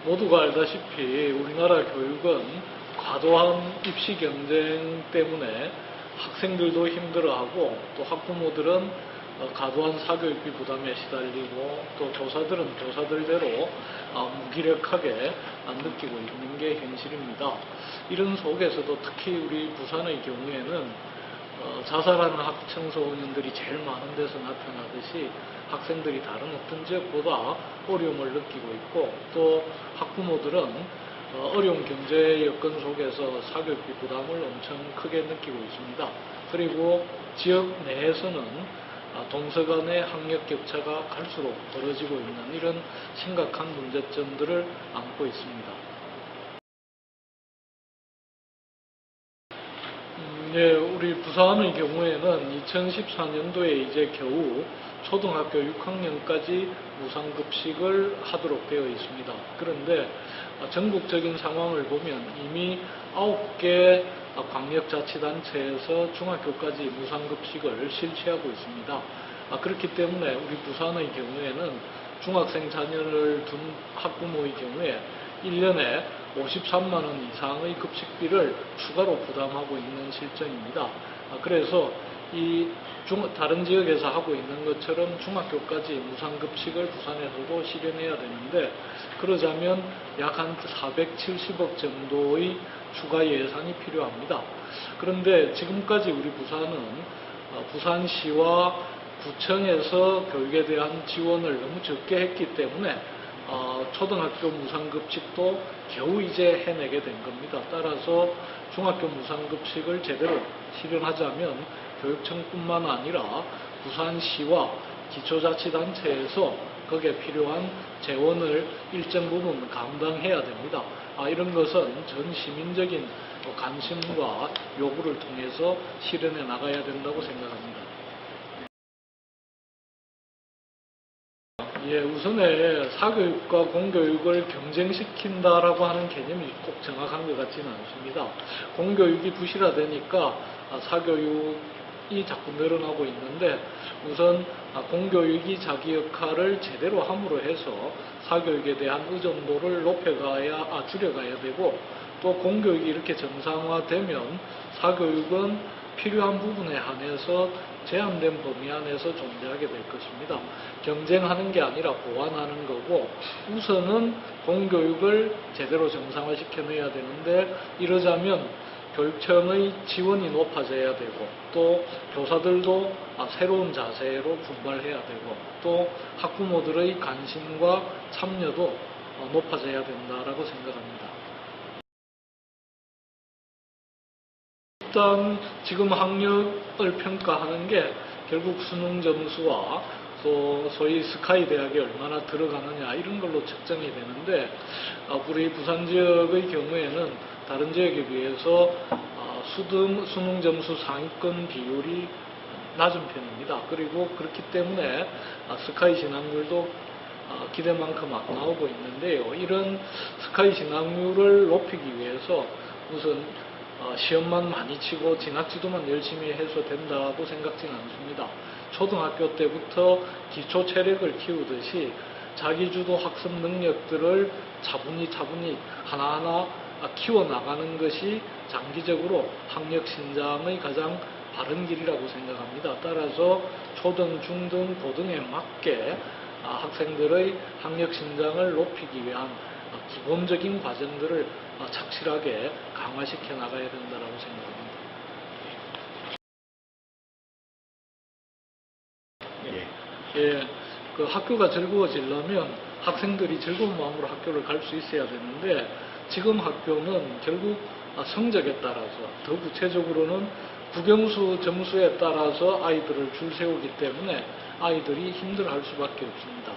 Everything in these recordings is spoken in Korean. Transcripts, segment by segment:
모두가 알다시피 우리나라 교육은 과도한 입시 경쟁 때문에 학생들도 힘들어하고 또 학부모들은 과도한 사교육비 부담에 시달리고 또 교사들은 교사들대로 무기력하게 느끼고 있는 게 현실입니다. 이런 속에서도 특히 우리 부산의 경우에는 자살하는 학청소년들이 제일 많은 데서 나타나듯이 학생들이 다른 어떤 지역보다 어려움을 느끼고 있고 또 학부모들은 어려운 경제 여건 속에서 사교육비 부담을 엄청 크게 느끼고 있습니다. 그리고 지역 내에서는 동서 간의 학력 격차가 갈수록 벌어지고 있는 이런 심각한 문제점들을 안고 있습니다. 네, 우리 부산의 경우에는 2014년도에 이제 겨우 초등학교 6학년까지 무상급식을 하도록 되어 있습니다. 그런데 전국적인 상황을 보면 이미 9개 광역자치단체에서 중학교까지 무상급식을 실시하고 있습니다. 그렇기 때문에 우리 부산의 경우에는 중학생 자녀를 둔 학부모의 경우에 1년에 53만 원 이상의 급식비를 추가로 부담하고 있는 실정입니다. 그래서 다른 지역에서 하고 있는 것처럼 중학교까지 무상급식을 부산에서도 실현해야 되는데 그러자면 약 한 470억 정도의 추가 예산이 필요합니다. 그런데 지금까지 우리 부산은 부산시와 구청에서 교육에 대한 지원을 너무 적게 했기 때문에 초등학교 무상급식도 겨우 이제 해내게 된 겁니다. 따라서 중학교 무상급식을 제대로 실현하자면 교육청뿐만 아니라 부산시와 기초자치단체에서 거기에 필요한 재원을 일정 부분 감당해야 됩니다. 이런 것은 전 시민적인 관심과 요구를 통해서 실현해 나가야 된다고 생각합니다. 예, 우선에 사교육과 공교육을 경쟁시킨다라고 하는 개념이 꼭 정확한 것 같지는 않습니다. 공교육이 부실화되니까 사교육이 자꾸 늘어나고 있는데 우선 공교육이 자기 역할을 제대로 함으로 해서 사교육에 대한 의존도를 줄여가야 되고 또 공교육이 이렇게 정상화되면 사교육은 필요한 부분에 한해서 제한된 범위 안에서 존재하게 될 것입니다. 경쟁하는 게 아니라 보완하는 거고 우선은 공교육을 제대로 정상화시켜내야 되는데 이러자면 교육청의 지원이 높아져야 되고 또 교사들도 새로운 자세로 분발해야 되고 또 학부모들의 관심과 참여도 높아져야 된다라고 생각합니다. 일단 지금 학력을 평가하는 게 결국 수능 점수와 또 소위 스카이 대학에 얼마나 들어가느냐 이런 걸로 측정이 되는데 우리 부산 지역의 경우에는 다른 지역에 비해서 수능 점수 상위권 비율이 낮은 편입니다. 그리고 그렇기 때문에 스카이 진학률도 기대만큼 안 나오고 있는데요. 이런 스카이 진학률을 높이기 위해서 우선 시험만 많이 치고 진학지도만 열심히 해서 된다고 생각지는 않습니다. 초등학교 때부터 기초 체력을 키우듯이 자기주도 학습 능력들을 차분히 하나하나 키워나가는 것이 장기적으로 학력 신장의 가장 바른 길이라고 생각합니다. 따라서 초등, 중등, 고등에 맞게 학생들의 학력 신장을 높이기 위한 기본적인 과정들을 착실하게 강화시켜 나가야 된다고 생각합니다. 예, 그 학교가 즐거워지려면 학생들이 즐거운 마음으로 학교를 갈 수 있어야 되는데 지금 학교는 결국 성적에 따라서 더 구체적으로는 국영수 점수에 따라서 아이들을 줄 세우기 때문에 아이들이 힘들어할 수밖에 없습니다.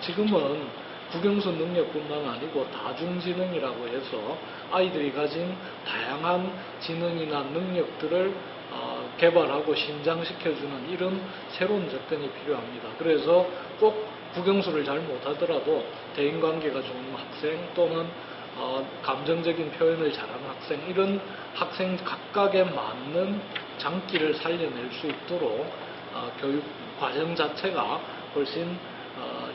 지금은 국영수 능력뿐만 아니고 다중지능이라고 해서 아이들이 가진 다양한 지능이나 능력들을 개발하고 신장시켜주는 이런 새로운 접근이 필요합니다. 그래서 꼭 국영수를 잘 못하더라도 대인관계가 좋은 학생 또는 감정적인 표현을 잘하는 학생 이런 학생 각각에 맞는 장기를 살려낼 수 있도록 교육 과정 자체가 훨씬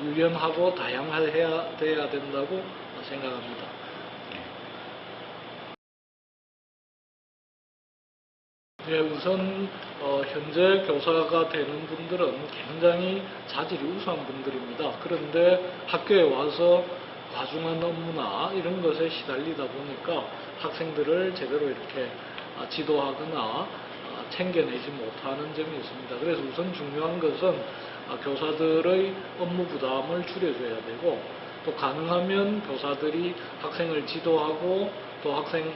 유연하고 다양해야 된다고 생각합니다. 예, 우선 현재 교사가 되는 분들은 굉장히 자질이 우수한 분들입니다. 그런데 학교에 와서 과중한 업무나 이런 것에 시달리다 보니까 학생들을 제대로 이렇게 지도하거나 챙겨내지 못하는 점이 있습니다. 그래서 우선 중요한 것은 교사들의 업무 부담을 줄여줘야 되고, 또 가능하면 교사들이 학생을 지도하고 또 학생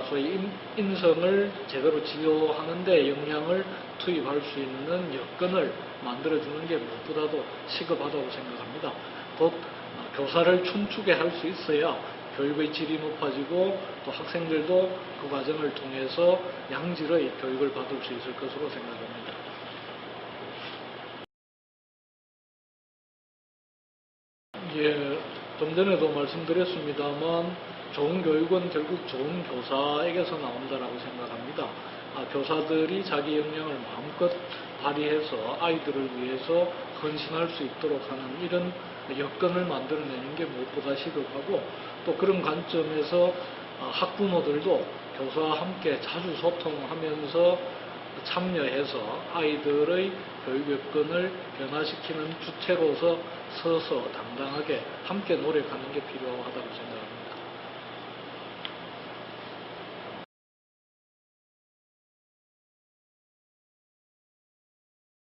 소위 인성을 제대로 지도하는데 역량을 투입할 수 있는 여건을 만들어주는 게 무엇보다도 시급하다고 생각합니다. 곧 교사를 춤추게 할 수 있어야 교육의 질이 높아지고 또 학생들도 그 과정을 통해서 양질의 교육을 받을 수 있을 것으로 생각합니다. 예, 좀 전에도 말씀드렸습니다만 좋은 교육은 결국 좋은 교사에게서 나온다라고 생각합니다. 교사들이 자기 역량을 마음껏 발휘해서 아이들을 위해서 헌신할 수 있도록 하는 이런 여건을 만들어내는 게 무엇보다 시급하고, 또 그런 관점에서 학부모들도 교사와 함께 자주 소통하면서 참여해서 아이들의 교육 여건을 변화시키는 주체로서 서서 당당하게 함께 노력하는 게 필요하다고 생각합니다.